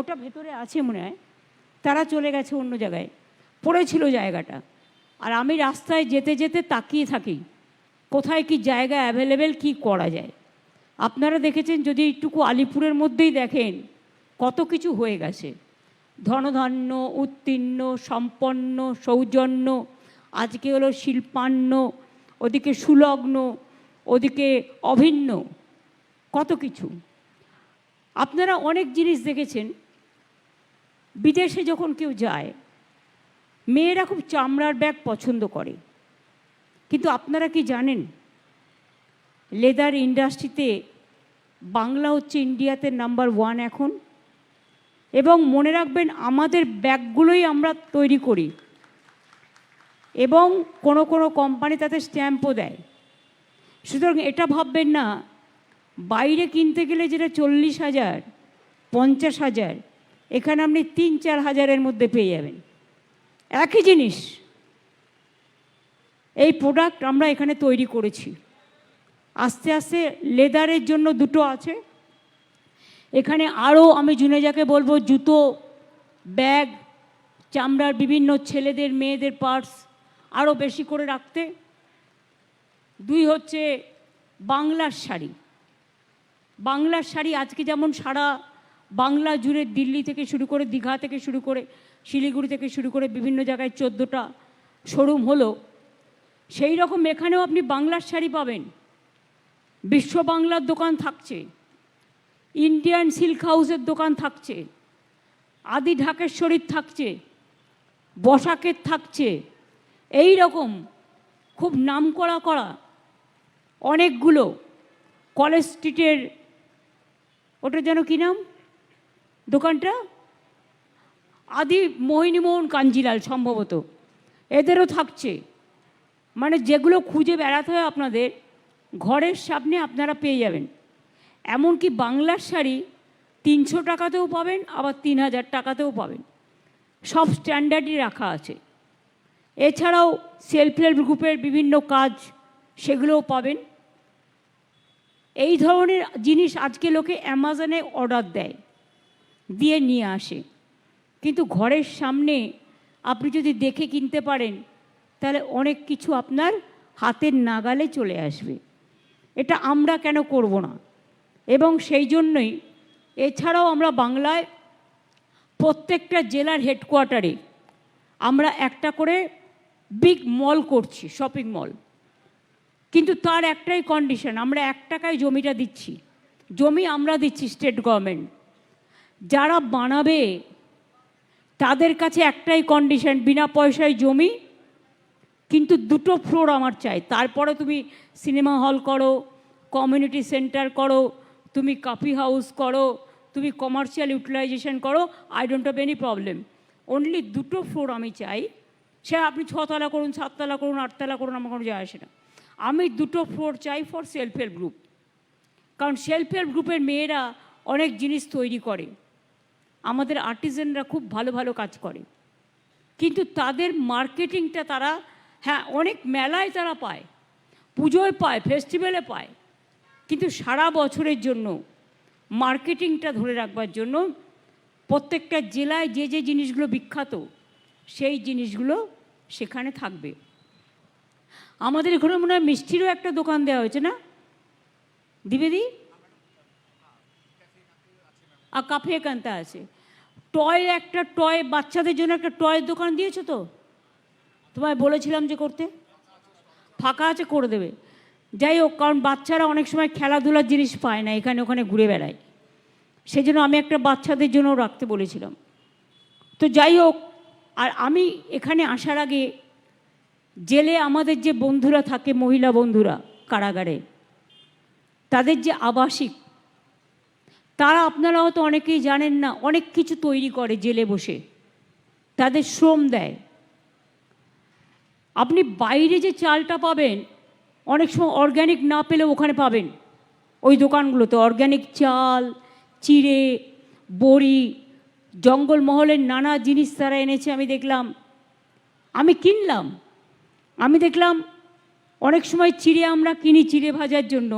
ওটা ভেতরে আছে মনে হয়, তারা চলে গেছে অন্য জায়গায়, পড়েছিল জায়গাটা। আর আমি রাস্তায় যেতে যেতে তাকিয়ে থাকি কোথায় কি জায়গা অ্যাভেলেবেল, কি করা যায়। আপনারা দেখেছেন, যদি একটুকু আলিপুরের মধ্যেই দেখেন কত কিছু হয়ে গেছে, ধনধান্য, উত্তীর্ণ, সম্পন্ন, সৌজন্য, আজকে হলো শিল্পান্ন, ওদিকে সুলগ্ন, ওদিকে অভিন্ন, কত কিছু। আপনারা অনেক জিনিস দেখেছেন, বিদেশে যখন কেউ যায় মেয়েরা খুব চামড়ার ব্যাগ পছন্দ করে, কিন্তু আপনারা কি জানেন লেদার ইন্ডাস্ট্রিতে বাংলা হচ্ছে ইন্ডিয়াতে নাম্বার 1 এখন। এবং মনে রাখবেন, আমাদের ব্যাগগুলোই আমরা তৈরি করি, এবং কোনো কোনো কোম্পানি তাতে স্ট্যাম্পও দেয়। সুতরাং এটা ভাববেন না বাইরে কিনতে গেলে যেটা 40,000 50,000, এখানে আপনি 3-4 হাজারের মধ্যে পেয়ে যাবেন একই জিনিস। এই প্রোডাক্ট আমরা এখানে তৈরি করেছি। আস্তে আস্তে লেদারের জন্য 2টো আছে এখানে, আরও আমি জুনেজাকে বলবো জুতো, ব্যাগ, চামড়ার বিভিন্ন ছেলেদের মেয়েদের পার্স আরও বেশি করে রাখতে। 2 হচ্ছে বাংলার শাড়ি। বাংলার শাড়ি আজকে যেমন সারা বাংলা জুড়ে, দিল্লি থেকে শুরু করে, দীঘা থেকে শুরু করে, শিলিগুড়ি থেকে শুরু করে বিভিন্ন জায়গায় 14টা শোরুম হলো, সেই রকম এখানেও আপনি বাংলার শাড়ি পাবেন। বিশ্ব বাংলার দোকান থাকছে, ইন্ডিয়ান সিল্ক হাউসের দোকান থাকছে, আদি ঢাকেশ্বরীর থাকছে, বসাকের থাকছে, এই রকম খুব নামকরা করা অনেকগুলো। কলেজ স্ট্রিটের ওটা যেন কী নাম দোকানটা, আদি মোহিনীমোহন কাঞ্জিলাল সম্ভবত, এদেরও থাকছে। মানে যেগুলো খুঁজে বেড়াতে হয় আপনাদের, ঘরের সামনে আপনারা পেয়ে যাবেন। এমনকি বাংলার শাড়ি 300 টাকাতেও পাবেন, আবার 3000 টাকাতেও পাবেন, সব স্ট্যান্ডার্ডই রাখা আছে। এছাড়াও সেলফ হেল্প গ্রুপের বিভিন্ন কাজ, সেগুলোও পাবেন। এই ধরনের জিনিস আজকে লোকে অ্যামাজনে অর্ডার দেয়, দিয়ে নিয়ে আসে, কিন্তু ঘরের সামনে আপনি যদি দেখে কিনতে পারেন তাহলে অনেক কিছু আপনার হাতের নাগালে চলে আসবে। এটা আমরা কেন করব না? এবং সেই জন্যই এছাড়াও আমরা বাংলায় প্রত্যেকটা জেলার হেডকোয়ার্টারে আমরা একটা করে বিগ মল করছি, শপিং মল। কিন্তু তার একটাই কন্ডিশন, আমরা 1 টাকায় জমিটা দিচ্ছি, জমি আমরা দিচ্ছি স্টেট গভর্নমেন্ট। যারা বানাবে তাদের কাছে একটাই কন্ডিশন, বিনা পয়সায় জমি, কিন্তু 2টো ফ্লোর আমার চাই। তারপরে তুমি সিনেমা হল করো, কমিউনিটি সেন্টার করো, তুমি কফি হাউস করো, তুমি কমার্শিয়াল ইউটিলাইজেশন করো, I don't have any problem. Only 2টো ফ্লোর আমি চাই। সে আপনি 6 তলা করুন, 7 তলা করুন, 8 তলা করুন, আমার কোনো যায় আসে না। আমি 2টো ফ্লোর চাই ফর সেলফ হেল্প গ্রুপ। কারণ সেলফ হেল্প গ্রুপের মেয়েরা অনেক জিনিস তৈরি করে, আমাদের আর্টিজানরা খুব ভালো ভালো কাজ করে, কিন্তু তাদের মার্কেটিংটা তারা, হ্যাঁ অনেক মেলায় তারা পায়, পুজোয় পায়, ফেস্টিভ্যালে পায়, কিন্তু সারা বছরের জন্য মার্কেটিংটা ধরে রাখবার জন্য প্রত্যেকটা জেলায় যে যে জিনিসগুলো বিখ্যাত সেই জিনিসগুলো সেখানে থাকবে। আমাদের এখানে মনে হয় মিষ্টিরও একটা দোকান দেওয়া হয়েছে না দিবেদি? আর কাফে কান্তা আছে, টয়, একটা টয় বাচ্চাদের জন্য একটা টয়ের দোকান দিয়েছো তো? তোমায় বলেছিলাম যে করতে, ফাঁকা আছে, করে দেবে। যাই হোক, কারণ বাচ্চারা অনেক সময় খেলাধুলার জিনিস পায় না, এখানে ওখানে ঘুরে বেড়ায়, সেই জন্য আমি একটা বাচ্চাদের জন্য রাখতে বলেছিলাম। তো যাই হোক, আর আমি এখানে আসার আগে জেলে আমাদের যে বন্ধুরা থাকে, মহিলা বন্ধুরা কারাগারে, তাদের যে আবাসিক, তারা আপনারা হয়তো অনেকেই জানেন না, অনেক কিছু তৈরি করে জেলে বসে, তাদের শ্রম দেয়। আপনি বাইরে যে চালটা পাবেন অনেক সময় অর্গ্যানিক না পেলেও ওখানে পাবেন, ওই দোকানগুলোতে অর্গ্যানিক চাল, চিড়ে, বড়ি, জঙ্গলমহলের নানা জিনিস তারা এনেছে। আমি দেখলাম, আমি কিনলাম, আমি দেখলাম অনেক সময় চিড়ে আমরা কিনি চিড়ে ভাজার জন্য,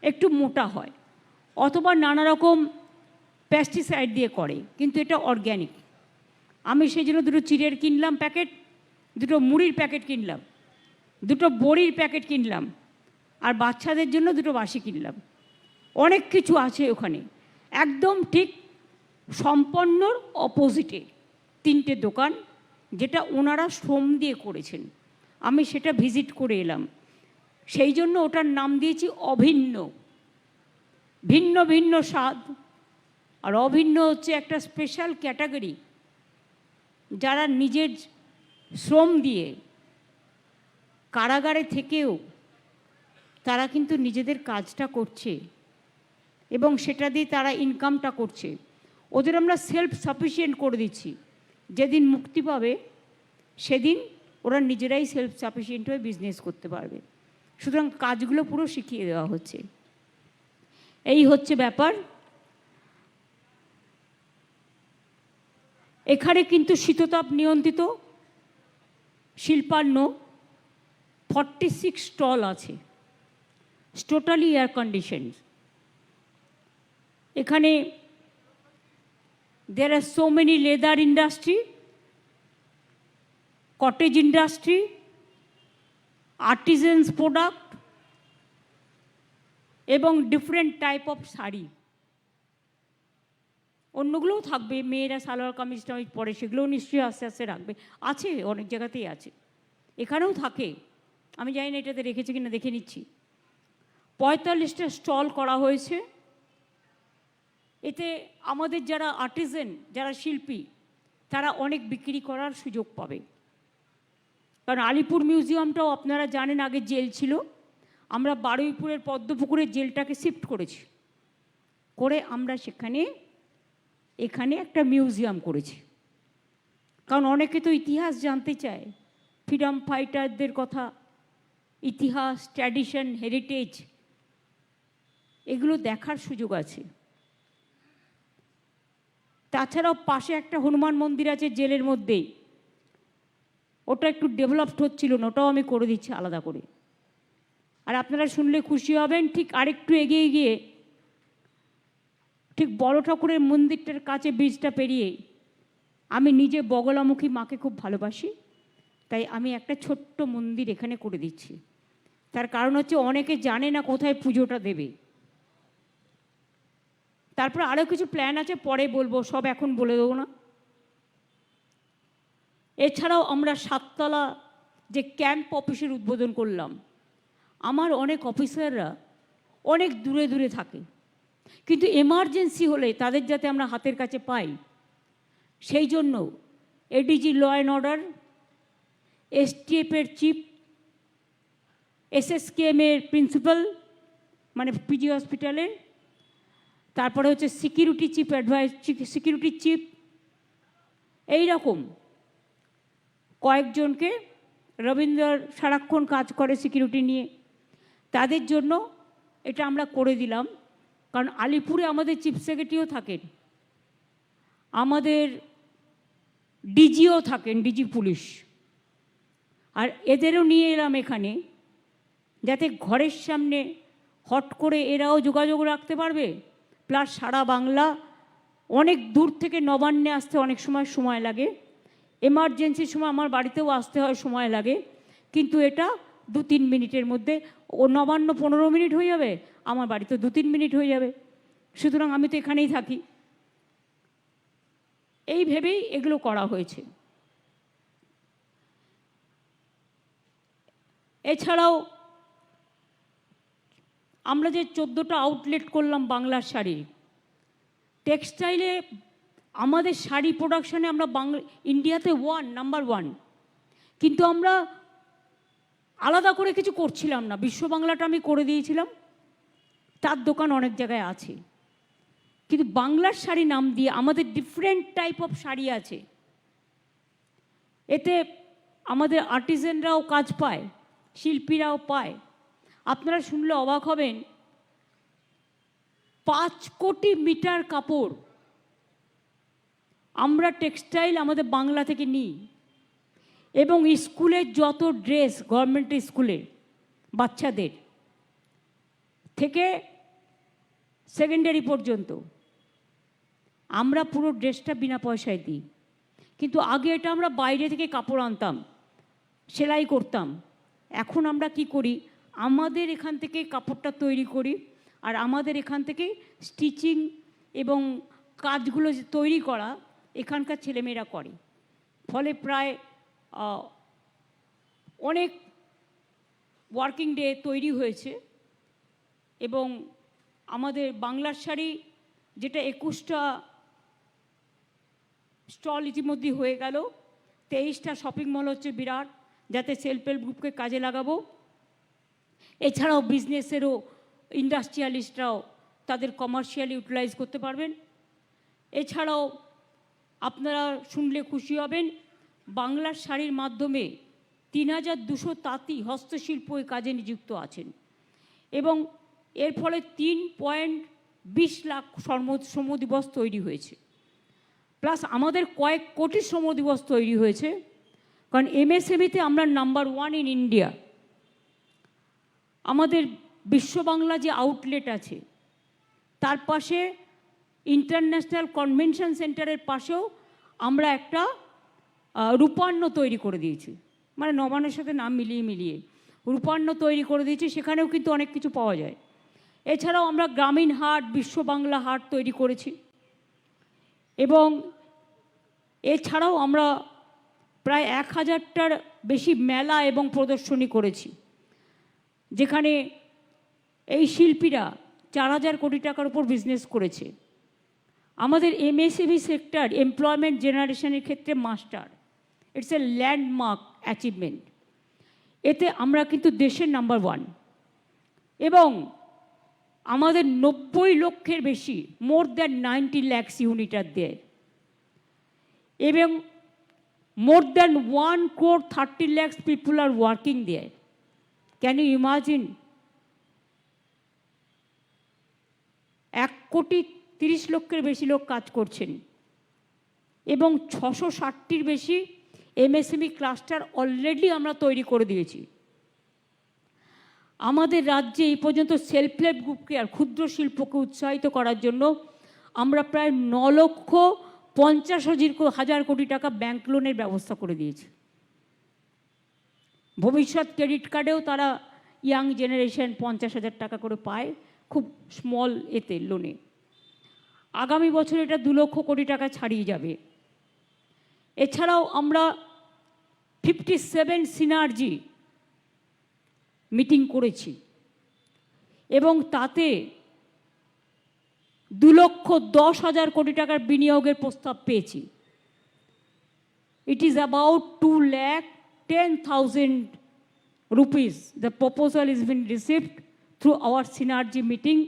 একটু মোটা হয়, অথবা নানা রকম পেস্টিসাইড দিয়ে করে, কিন্তু এটা অর্গ্যানিক। আমি সেই জন্য দুটো চিড়ের কিনলাম প্যাকেট, দুটো মুড়ির প্যাকেট কিনলাম, দুটো বড়ির প্যাকেট কিনলাম, আর বাচ্চাদের জন্য দুটো বাসি কিনলাম। অনেক কিছু আছে ওখানে, একদম ঠিক সম্পন্নর অপোজিটে 3টে দোকান, যেটা ওনারা শ্রম দিয়ে করেছেন। আমি সেটা ভিজিট করে এলাম, সেই জন্য ওটার নাম দিয়েছি অভিন্ন। ভিন্ন ভিন্ন স্বাদ, আর অভিন্ন হচ্ছে একটা স্পেশাল ক্যাটাগরি, যারা নিজের শ্রম দিয়ে কারাগারে থেকেও তারা কিন্তু নিজেদের কাজটা করছে এবং সেটা দিয়ে তারা ইনকামটা করছে। ওদের আমরা সেলফ সাফিসিয়েন্ট করে দিচ্ছি। যেদিন মুক্তি পাবে সেদিন ওরা নিজেরাই সেলফ সাফিসিয়েন্ট হয়ে বিজনেস করতে পারবে। সুতরাং কাজগুলো পুরো শিখিয়ে দেওয়া হচ্ছে। এই হচ্ছে ব্যাপার। এখানে কিন্তু শীততাপ নিয়ন্ত্রিত শিল্পান্ন 46 স্টল আছে, টোটালি এয়ার কন্ডিশন। এখানে there are so many leather industry, cottage industry, artisans product এবং ডিফারেন্ট টাইপ অফ শাড়ি। অন্যগুলোও থাকবে, মেয়েরা সালোয়ার কামিজ টামিজ পরে, সেগুলোও নিশ্চয়ই আস্তে আস্তে রাখবে, আছে অনেক জায়গাতেই আছে, এখানেও থাকে। আমি জানি না এটাতে রেখেছে কিনা, দেখে নিচ্ছি। 45টা স্টল করা হয়েছে। এতে আমাদের যারা আর্টিজান, যারা শিল্পী, তারা অনেক বিক্রি করার সুযোগ পাবে। কারণ আলিপুর মিউজিয়ামটাও আপনারা জানেন আগে জেল ছিল, আমরা বারুইপুরের পদ্মপুকুরের জেলটাকে শিফট করেছি, করে আমরা এখানে একটা মিউজিয়াম করেছি। কারণ অনেকে তো ইতিহাস জানতে চায়, ফ্রিডম ফাইটারদের কথা, ইতিহাস, ট্র্যাডিশন, হেরিটেজ, এগুলো দেখার সুযোগ আছে। তাছাড়াও পাশে একটা হনুমান মন্দির আছে জেলের মধ্যেই, ওটা একটু ডেভেলপড হচ্ছিল না, ওটাও আমি করে দিচ্ছি আলাদা করে। আর আপনারা শুনলে খুশি হবেন, ঠিক আরেকটু এগিয়ে গিয়ে ঠিক বড় ঠাকুরের মন্দিরটার কাছে ব্রিজটা পেরিয়ে, আমি নিজে বগলামুখী মাকে খুব ভালোবাসি, তাই আমি একটা ছোট্ট মন্দির এখানে করে দিচ্ছি। তার কারণ হচ্ছে অনেকে জানে না কোথায় পুজোটা দেবে। তারপর আরও কিছু প্ল্যান আছে, পরে বলবো, সব এখন বলে দেবো না। এছাড়াও আমরা 7তলা যে ক্যাম্প অফিসের উদ্বোধন করলাম। আমার অনেক অফিসাররা অনেক দূরে দূরে থাকে, কিন্তু এমার্জেন্সি হলে তাদের যাতে আমরা হাতের কাছে পাই, সেই জন্য এডিজি ল অ্যান্ড অর্ডার, এসটিএফের চিফ, এসএসকেএমের প্রিন্সিপাল মানে পিজি হসপিটালে, তারপরে হচ্ছে সিকিউরিটি চিফ, সিকিউরিটি চিফ, এই রকম কয়েকজনকে, রবীন্দ্র সারাক্ষণ কাজ করে সিকিউরিটি নিয়ে, তাদের জন্য এটা আমরা করে দিলাম। কারণ আলিপুরে আমাদের চিফ সেক্রেটারিও থাকেন, আমাদের ডিজিও থাকেন, ডিজি পুলিশ, আর এদেরও নিয়ে এলাম এখানে, যাতে ঘরের সামনে হট করে এরাও যোগাযোগ রাখতে পারবে, প্লাস সারা বাংলা। অনেক দূর থেকে নবান্নে আসতে অনেক সময় লাগে, এমার্জেন্সির সময় আমার বাড়িতেও আসতে হয়, সময় লাগে, কিন্তু এটা 2-3 মিনিটের মধ্যে। ও নবান্ন 15 মিনিট হয়ে যাবে, আমার বাড়িতে 2-3 মিনিট হয়ে যাবে। সুতরাং আমি তো এখানেই থাকি। এই ভেবেই এগুলো করা হয়েছে। এছাড়াও আমরা যে 14টা আউটলেট করলাম বাংলার শাড়ি, টেক্সটাইলে আমাদের শাড়ি প্রোডাকশানে আমরা ইন্ডিয়াতে নাম্বার 1, কিন্তু আমরা আলাদা করে কিছু করছিলাম না। বিশ্ব বাংলাটা আমি করে দিয়েছিলাম, তার দোকান অনেক জায়গায় আছে, কিন্তু বাংলার শাড়ি নাম দিয়ে আমাদের ডিফারেন্ট টাইপ অফ শাড়ি আছে। এতে আমাদের আর্টিজানরাও কাজ পায়, শিল্পীরাও পায়। আপনারা শুনলে অবাক হবেন, 5 কোটি মিটার কাপড় আমরা টেক্সটাইল আমাদের বাংলা থেকে নিই, এবং স্কুলের যত ড্রেস, গভর্নমেন্ট স্কুলে বাচ্চাদের থেকে সেকেন্ডারি পর্যন্ত আমরা পুরো ড্রেসটা বিনা পয়সায় দিই। কিন্তু আগে এটা আমরা বাইরে থেকে কাপড় আনতাম, সেলাই করতাম। এখন আমরা কি করি, আমাদের এখান থেকে কাপড়টা তৈরি করি, আর আমাদের এখান থেকে স্টিচিং এবং কাজগুলো যে তৈরি করা এখানকার ছেলেমেয়েরা করে। ফলে প্রায় অনেক ওয়ার্কিং ডে তৈরি হয়েছে। এবং আমাদের বাংলার শাড়ি যেটা 21টা স্টল ইতিমধ্যে হয়ে গেল, 23টা শপিং মল হচ্ছে বিরাট, যাতে সেলফ হেল্প গ্রুপকে কাজে লাগাবো। এছাড়াও বিজনেসেরও ইন্ডাস্ট্রিয়ালিস্টরাও তাদের কমার্শিয়াল ইউটিলাইজ করতে পারবেন। এছাড়াও আপনারা শুনলে খুশি হবেন, বাংলার শাড়ির মাধ্যমে 3200 তাঁতি হস্তশিল্প এই কাজে নিযুক্ত আছেন এবং এর ফলে 3.20 লাখ শ্রম দিবস তৈরি হয়েছে। প্লাস আমাদের কয়েক কোটি শ্রম দিবস তৈরি হয়েছে, কারণ এমএসএমইতে আমরা নাম্বার 1 ইন ইন্ডিয়া। আমাদের বিশ্ব বাংলা যে আউটলেট আছে তার পাশে ইন্টারন্যাশনাল কনভেনশন সেন্টারের পাশেও আমরা একটা রূপান্ন তৈরি করে দিয়েছি, মানে নবান্নের সাথে নাম মিলিয়ে রূপান্ন তৈরি করে দিয়েছি, সেখানেও কিন্তু অনেক কিছু পাওয়া যায়। এছাড়াও আমরা গ্রামীণ হাট, বিশ্ব বাংলা হাট তৈরি করেছি এবং এছাড়াও আমরা প্রায় 1000টার বেশি মেলা এবং প্রদর্শনী করেছি, যেখানে এই শিল্পীরা 4000 কোটি টাকার উপর বিজনেস করেছে। আমাদের এমএসএমই সেক্টর এমপ্লয়মেন্ট জেনারেশনের ক্ষেত্রে master, it's a landmark achievement. এতে আমরা কিন্তু দেশের নাম্বার 1 এবং আমাদের 90 লক্ষের বেশি, more than 90 lakhs unit are there, এবং more than 1.30 crore people are working there. Can you imagine? 1,30,00,000 বেশি লোক কাজ করছেন এবং 660টির বেশি এমএসএমই ক্লাস্টার অলরেডি আমরা তৈরি করে দিয়েছি। আমাদের রাজ্যে এই পর্যন্ত সেলফ হেল্প গ্রুপকে আর ক্ষুদ্র শিল্পকে উৎসাহিত করার জন্য আমরা প্রায় 9,50,000 কোটি টাকা ব্যাংক লোনের ব্যবস্থা করে দিয়েছি। ভবিষ্যৎ ক্রেডিট কার্ডেও তারা ইয়াং জেনারেশন 50,000 টাকা করে পায়, খুব স্মল এতে লোনে। আগামী বছর এটা 2 লক্ষ কোটি টাকা ছাড়িয়ে যাবে। এছাড়াও আমরা 57 সিনার্জি মিটিং করেছি এবং তাতে 2,10,000 কোটি টাকার বিনিয়োগের প্রস্তাব পেয়েছি। It is about 2,10,000 rupees. The proposal is been received through our synergy meeting.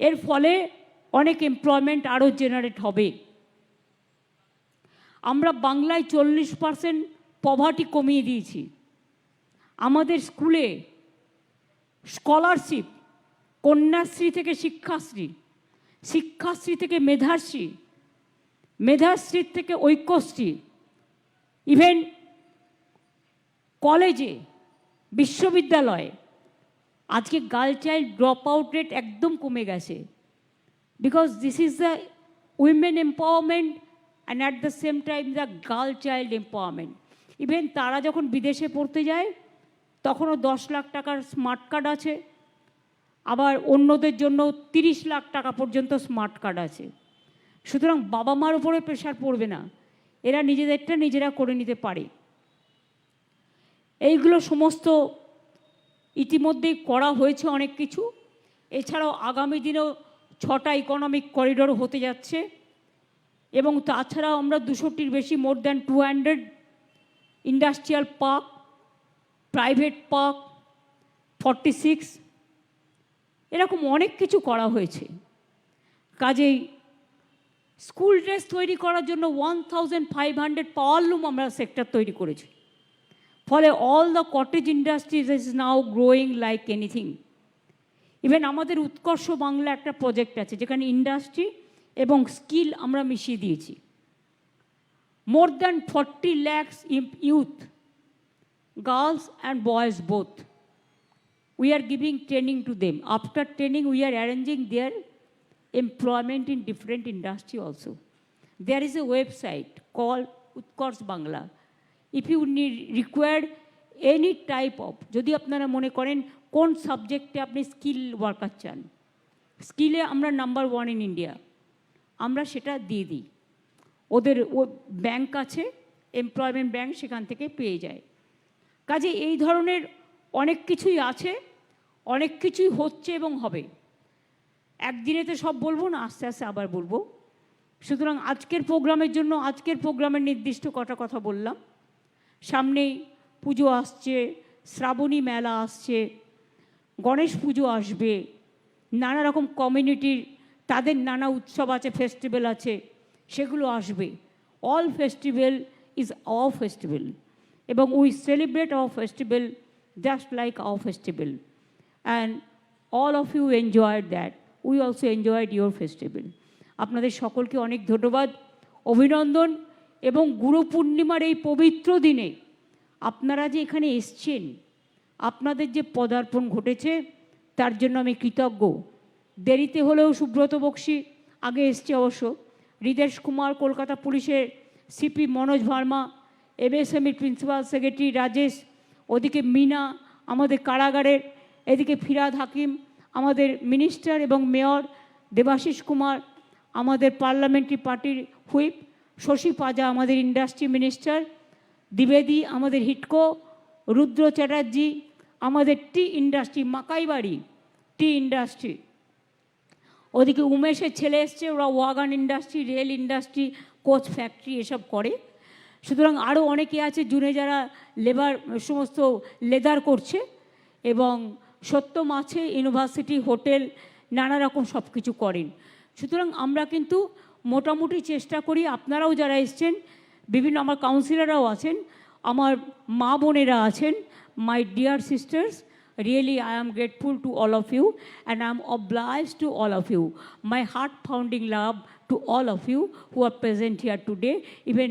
এর ফলে অনেক এমপ্লয়মেন্ট আরও জেনারেট হবে। আমরা বাংলায় 40% পভার্টি কমিয়ে দিয়েছি। আমাদের স্কুলে স্কলারশিপ, কন্যাশ্রী থেকে শিক্ষাশ্রী, শিক্ষাশ্রী থেকে মেধাশ্রী, মেধাশ্রী থেকে ঐক্যশ্রী, ইভেন কলেজে, বিশ্ববিদ্যালয়ে আজকে girl child drop out rate একদম কমে গেছে, because this is the women empowerment and at the same time the girl child empowerment. Even তারা যখন বিদেশে পড়তে যায় তখনও 10 লাখ টাকার স্মার্ট কার্ড আছে, আবার অন্যদের জন্য 30 লাখ টাকা পর্যন্ত স্মার্ট কার্ড আছে। সুতরাং বাবা মার উপরে প্রেশার পড়বে না, এরা নিজেদেরটা নিজেরা করে নিতে পারে। এইগুলো সমস্ত ইতিমধ্যেই করা হয়েছে অনেক কিছু। এছাড়াও আগামী দিনেও 6টা ইকোনমিক করিডোর হতে যাচ্ছে এবং তাছাড়াও আমরা 200টির বেশি, more than 200 industrial park, private park 46, এরকম অনেক কিছু করা হয়েছে। কাজেই স্কুল ড্রেস তৈরি করার জন্য 1,500 পাওয়ারলুম আমরা সেক্টর তৈরি করেছি। ফলে all the cottage industries is now growing like anything. Even আমাদের উৎকর্ষ বাংলা একটা প্রজেক্ট আছে যেখানে ইন্ডাস্ট্রি এবং স্কিল আমরা মিশিয়ে দিয়েছি। More than 40 lakhs youth, girls and boys both, we are giving training to them. After training we are arranging their employment in different industry also. There is a website called Utkarsh Bangla. If you require any type of, যদি আপনারা মনে করেন কোন সাবজেক্টে আপনি skill worker চান, স্কিলে আমরা number 1 in India, আমরা সেটা দিয়ে দিই। ওদের ও ব্যাংক আছে, এমপ্লয়মেন্ট ব্যাংক, সেখান থেকে পেয়ে যায়। কাজে এই ধরনের অনেক কিছুই আছে, অনেক কিছুই হচ্ছে এবং হবে। একদিনেতে সব বলবো না, আস্তে আস্তে আবার বলবো। সুতরাং আজকের প্রোগ্রামের জন্য আজকের প্রোগ্রামের নির্দিষ্ট কটা কথা বললাম। সামনেই পুজো আসছে, শ্রাবণী মেলা আসছে, গণেশ পুজো আসবে, নানা রকম কমিউনিটির তাদের নানা উৎসব আছে, ফেস্টিভ্যাল আছে, সেগুলো আসবে। All festival is our festival, এবং we celebrate our festival just like our festival, and all of you enjoyed that, we also enjoyed your festival. আপনাদের সকলকে অনেক ধন্যবাদ, অভিনন্দন। এবং গুরু পূর্ণিমার এই পবিত্র দিনে আপনারা যে এখানে এসছেন, আপনাদের যে পদার্পণ ঘটেছে তার জন্য আমি কৃতজ্ঞ। দেরিতে হলেও সুব্রত বক্সি আগে এসছে অবশ্য, হৃদেশ কুমার কলকাতা পুলিশের সিপি মনোজ ভার্মা, এমএসএমইর প্রিন্সিপাল সেক্রেটারি রাজেশ, ওদিকে মিনা আমাদের কারাগারের, এদিকে ফিরাদ হাকিম আমাদের মিনিস্টার এবং মেয়র, দেবাশিস কুমার আমাদের পার্লামেন্টারি পার্টির হুইপ, শশী পাজা আমাদের ইন্ডাস্ট্রি মিনিস্টার, দ্বিবেদী আমাদের হিটকো, রুদ্র চ্যাটার্জি আমাদের টি ইন্ডাস্ট্রি, মাকাইবাড়ি টি ইন্ডাস্ট্রি, ওদিকে উমেশের ছেলে এসছে, ওরা wagon industry, rail industry, coach factory এসব করে। সুতরাং আরও অনেকে আছে জুনে যারা লেবার সমস্ত লেদার করছে, এবং সত্যম আছে ইউনিভার্সিটি, হোটেল, নানা রকম সব কিছু করেন। সুতরাং আমরা কিন্তু মোটামুটি চেষ্টা করি, আপনারাও যারা এসছেন, বিভিন্ন আমার কাউন্সিলররাও আছেন, আমার মা বোনেরা আছেন, my dear sisters, really I am grateful to all of you and I am obliged to all of you. My heart-pounding love to all of you who are present here today, even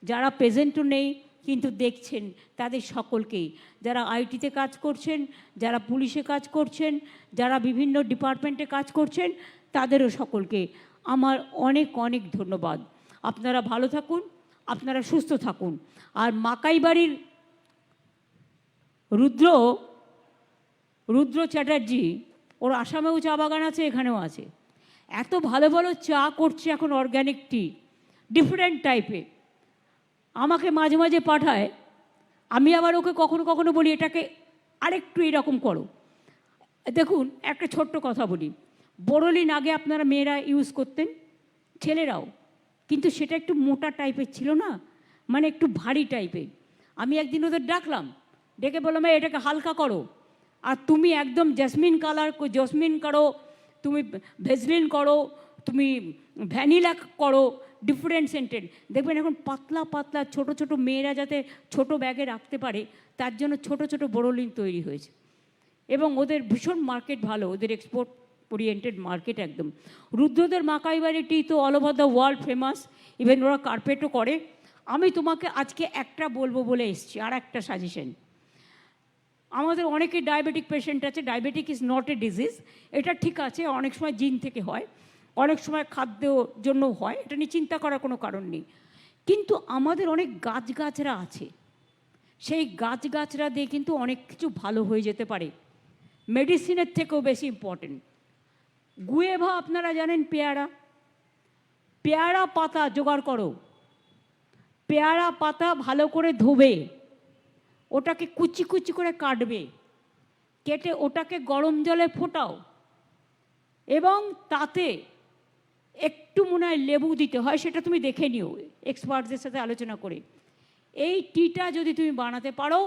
যারা প্রেজেন্টও নেই কিন্তু দেখছেন তাদের সকলকেই, যারা আইটিতে কাজ করছেন, যারা পুলিশে কাজ করছেন, যারা বিভিন্ন ডিপার্টমেন্টে কাজ করছেন, তাদেরও সকলকে আমার অনেক অনেক ধন্যবাদ। আপনারা ভালো থাকুন, আপনারা সুস্থ থাকুন। আর মাকাইবাড়ির রুদ্র চ্যাটার্জি, ওর আসামেও চা বাগান আছে, এখানেও আছে, এত ভালো ভালো চা করছে এখন, অর্গ্যানিক টি, ডিফারেন্ট টাইপের, আমাকে মাঝে মাঝে পাঠায়। আমি আবার ওকে কখনো কখনো বলি এটাকে আরেকটু এরকম করো। দেখুন একটা ছোট্ট কথা বলি, বোরোলিন আগে আপনারা মেয়েরা ইউজ করতেন, ছেলেরাও, কিন্তু সেটা একটু মোটা টাইপের ছিল না, মানে একটু ভারী টাইপের। আমি একদিন ওদের ডাকলাম, ডেকে বললাম এটাকে হালকা করো, আর তুমি একদম জেসমিন কালার, জেসমিন করো, তুমি ভেজলিন করো, তুমি ভ্যানিলা করো, ডিফারেন্ট সেন্টেড। দেখবেন এখন পাতলা পাতলা ছোট ছোট মেয়েরা যাতে ছোট ব্যাগে রাখতে পারে তার জন্য ছোট ছোট বোরোলিন তৈরি হয়েছে, এবং ওদের ভীষণ মার্কেট ভালো, ওদের এক্সপোর্ট ওরিয়েন্টেড মার্কেট একদম। রুদ্রদের মাকাইবাড়ি টি তো all over the world famous, even ওরা কার্পেটও করে। আমি তোমাকে আজকে একটা বলবো বলে এসছি, আর একটা সাজেশন। আমাদের অনেকে ডায়াবেটিক পেশেন্ট আছে, diabetic is not a disease, এটা ঠিক আছে, অনেক সময় জিন থেকে হয়, অনেক সময় খাদ্যর জন্য হয়, এটা নিয়ে চিন্তা করার কোনো কারণ নেই। কিন্তু আমাদের অনেক গাছগাছরা আছে, সেই গাছগাছরা দিয়ে কিন্তু অনেক কিছু ভালো হয়ে যেতে পারে, মেডিসিনের থেকেও বেশি ইম্পর্টেন্ট। গুয়েভা আপনারা জানেন, পেয়ারা, পেয়ারা পাতা জোগাড় করো, পেয়ারা পাতা ভালো করে ধোবে, ওটাকে কুচি কুচি করে কাটবে, কেটে ওটাকে গরম জলে ফোটাও, এবং তাতে একটু মনে হয় লেবু দিতে হয়, সেটা তুমি দেখে নিও এক্সপার্টদের সাথে আলোচনা করে। এই টিটা যদি তুমি বানাতে পারো,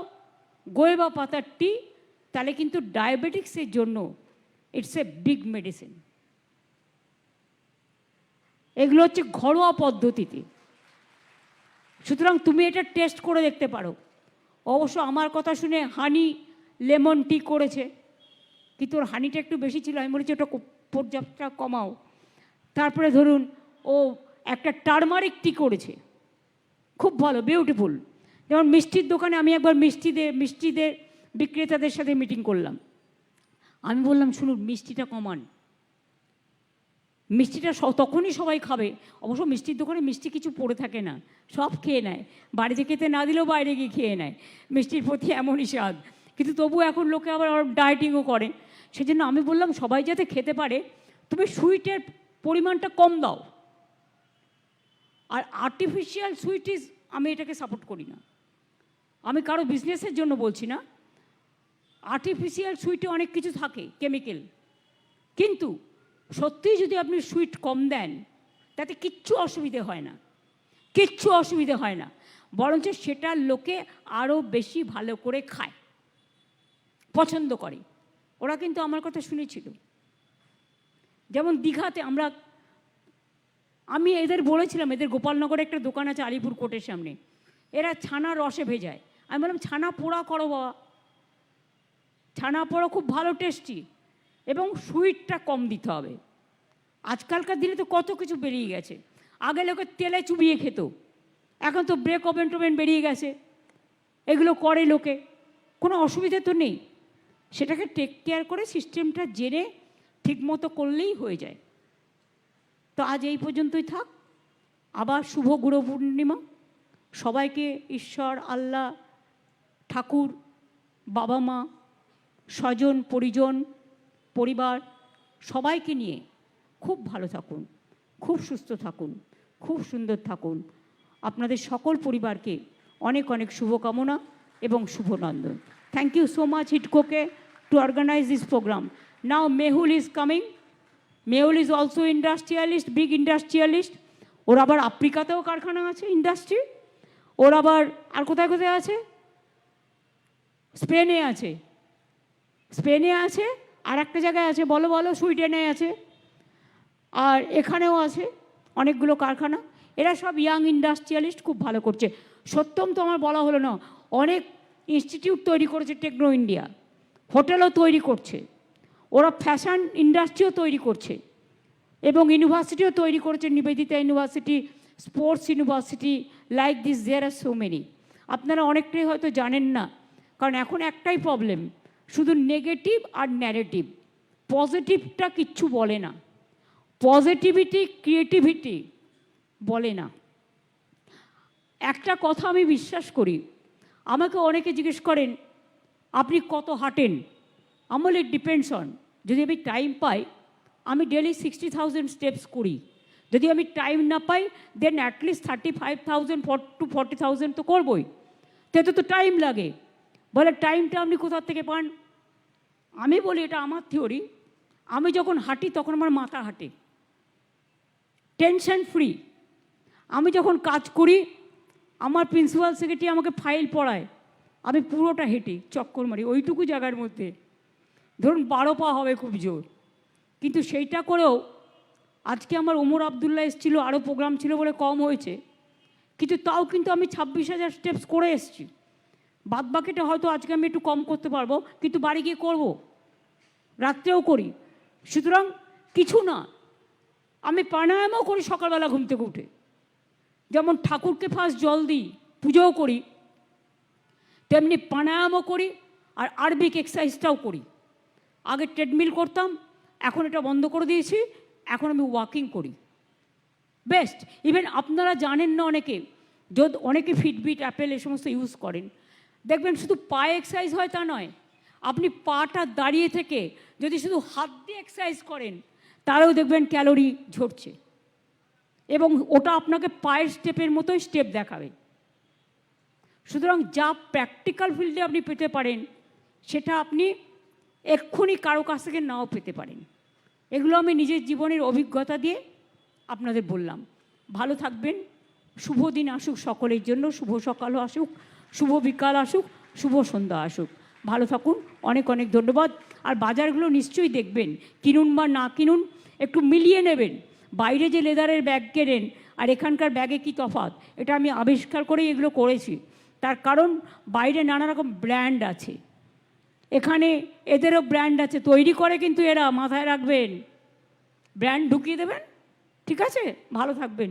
গোয়েবা পাতার টি, তাহলে কিন্তু ডায়াবেটিক্সের জন্য ইটস এ বিগ মেডিসিন। এগুলো হচ্ছে ঘরোয়া পদ্ধতিতে, সুতরাং তুমি এটা টেস্ট করে দেখতে পারো। অবশ্য আমার কথা শুনে হানি লেমন টি করেছে, কিন্তু ওর হানিটা একটু বেশি ছিল, আমি বলেছি ওটা পর্যাপ্তটা কমাও। তারপরে ধরুন ও একটা টার্মারিক টি করেছে, খুব ভালো, বিউটিফুল। যেমন মিষ্টির দোকানে আমি একবার মিষ্টিদের বিক্রেতাদের সাথে মিটিং করলাম, আমি বললাম শুনুন মিষ্টিটা কমান, মিষ্টিটা তখনই সবাই খাবে। অবশ্য মিষ্টির দোকানে মিষ্টি কিছু পড়ে থাকে না, সব খেয়ে নেয়, বাড়িতে খেতে না দিলেও বাইরে গিয়ে খেয়ে নেয়, মিষ্টির প্রতি এমনই স্বাদ। কিন্তু তবু এখন লোকে আবার ডায়েটিংও করে। সেজন্য আমি বললাম সবাই যাতে খেতে পারে তুমি সুইটের পরিমাণটা কম দাও। আর আর্টিফিশিয়াল সুইট ইজ, আমি এটাকে সাপোর্ট করি না। আমি কারো বিজনেসের জন্য বলছি না। আর্টিফিশিয়াল সুইটে অনেক কিছু থাকে, কেমিক্যাল, কিন্তু সত্যিই যদি আপনি সুইট কম দেন তাতে কিচ্ছু অসুবিধে হয় না, কিচ্ছু অসুবিধে হয় না, বরঞ্চ সেটা লোকে আরও বেশি ভালো করে খায়, পছন্দ করে। ওরা কিন্তু আমার কথা শুনেছিল। যেমন দীঘাতে আমি এদের বলেছিলাম, এদের গোপালনগরে একটা দোকান আছে আলিপুর কোর্টের সামনে, এরা ছানা রসে ভেজায়। আমি বললাম ছানা পোড়া করো বাবা, ছানা পোড়া খুব ভালো টেস্টি, এবং সুইটটা কম দিতে হবে। আজকালকার দিনে তো কত কিছু বেরিয়ে গেছে। আগে লোকে তেলে চুবিয়ে খেত, এখন তো ব্রেক ওভেন টোভেন বেরিয়ে গেছে, এগুলো করে লোকে, কোনো অসুবিধা তো নেই। সেটাকে টেক কেয়ার করে সিস্টেমটা জেনে ঠিকমতো করলেই হয়ে যায়। তো আজ এই পর্যন্তই থাক। আবার শুভ গুরু পূর্ণিমা। সবাইকে ঈশ্বর, আল্লাহ, ঠাকুর, বাবা মা, স্বজন পরিজন, পরিবার সবাইকে নিয়ে খুব ভালো থাকুন, খুব সুস্থ থাকুন, খুব সুন্দর থাকুন। আপনাদের সকল পরিবারকে অনেক অনেক শুভকামনা এবং শুভনন্দন। থ্যাংক ইউ সো মাচ হিডকোকে to organise this programme. Now Mehul is coming. Mehul is also industrialist, big industrialist. ওর আবার আফ্রিকাতেও কারখানা আছে, ইন্ডাস্ট্রি। ওর আবার আর কোথায় কোথায় আছে? স্পেনে আছে, স্পেনে আছে, আর একটা জায়গায় আছে, বলো বলো, সুইডেনে আছে, আর এখানেও আছে অনেকগুলো কারখানা। এরা সব ইয়াং ইন্ডাস্ট্রিয়ালিস্ট, খুব ভালো করছে। সত্যম তো আমার বলা হলো না, অনেক ইনস্টিটিউট তৈরি করেছে টেকনো ইন্ডিয়া, হোটেলও তৈরি করছে, ওরা ফ্যাশন ইন্ডাস্ট্রিও তৈরি করছে, এবং ইউনিভার্সিটিও তৈরি করেছে, Nivedita university, sports university, like this there are so many. আপনারা অনেকটাই হয়তো জানেন না, কারণ এখন একটাই প্রবলেম, শুধু নেগেটিভ আর ন্যারেটিভ, পজিটিভটা কিচ্ছু বলে না, পজিটিভিটি ক্রিয়েটিভিটি বলে না। একটা কথা আমি বিশ্বাস করি, আমাকে অনেকে জিজ্ঞেস করেন আপনি কত হাঁটেন? আমার ইট ডিপেন্ডস অন, যদি আমি টাইম পাই আমি ডেলি 60,000 স্টেপস করি, যদি আমি টাইম না পাই দেন অ্যাটলিস্ট 35,000 to 40,000 তো করবই। তাতে তো টাইম লাগে। বলে টাইমটা আপনি কোথা থেকে পান? আমি বলি এটা আমার থিওরি, আমি যখন হাঁটি তখন আমার মাথা হাঁটে, টেনশন ফ্রি। আমি যখন কাজ করি, আমার প্রিন্সিপাল সেক্রেটারি আমাকে ফাইল পড়ায়, আমি পুরোটা হেঁটে চক্কর মারি ওইটুকু জায়গার মধ্যে, ধরুন 12 পা হবে খুব জোর, কিন্তু সেইটা করেও আজকে আমার ওমর আবদুল্লাহ এসেছিলো, আরও প্রোগ্রাম ছিল বলে কম হয়েছে, কিন্তু তাও কিন্তু আমি 26,000 স্টেপস করে এসেছি। বাদ বাকিটা হয়তো আজকে আমি একটু কম করতে পারবো, কিন্তু বাড়ি গিয়ে করবো, রাত্রেও করি। সুতরাং কিছু না, আমি প্রাণায়ামও করি সকালবেলা ঘুম থেকে উঠে, যেমন ঠাকুরকে ফার্স্ট জল দিই, পুজোও করি, তেমনি প্রাণায়ামও করি, আর আরবিক এক্সারসাইজটাও করি। আগে ট্রেডমিল করতাম, এখন এটা বন্ধ করে দিয়েছি, এখন আমি ওয়াকিং করি, বেস্ট। ইভেন আপনারা জানেন না অনেকে, যদি অনেকে ফিটবিট, অ্যাপেল এই সমস্ত ইউজ করেন, দেখবেন শুধু পায়ে এক্সারসাইজ হয় তা নয়, আপনি পাটা দাঁড়িয়ে থেকে যদি শুধু হাত দিয়ে এক্সারসাইজ করেন তাহলেও দেখবেন ক্যালোরি ঝরছে, এবং ওটা আপনাকে পায়ের স্টেপের মতোই স্টেপ দেখাবে। সুতরাং যা প্র্যাকটিক্যাল ফিল্ডে আপনি পেতে পারেন সেটা আপনি এক্ষুনি কারো কাছ থেকে নাও পেতে পারেন। এগুলো আমি নিজের জীবনের অভিজ্ঞতা দিয়ে আপনাদের বললাম। ভালো থাকবেন, শুভ দিন আসুক সকলের জন্য, শুভ সকালও আসুক, শুভ বিকাল আসুক, শুভ সন্ধ্যা আসুক। ভালো থাকুন, অনেক অনেক ধন্যবাদ। আর বাজারগুলো নিশ্চয়ই দেখবেন, কিনুন বা না কিনুন একটু মিলিয়ে নেবেন। বাইরে যে লেদারের ব্যাগ কেনেন আর এখানকার ব্যাগে কি তফাৎ, এটা আমি আবিষ্কার করেই এগুলো করেছি। তার কারণ বাইরে নানা রকম ব্র্যান্ড আছে, এখানে এদেরও ব্র্যান্ড আছে, তৈরি করে কিন্তু এরা, মাথায় রাখবেন, ব্র্যান্ড ঢুকিয়ে দেবেন। ঠিক আছে, ভালো থাকবেন।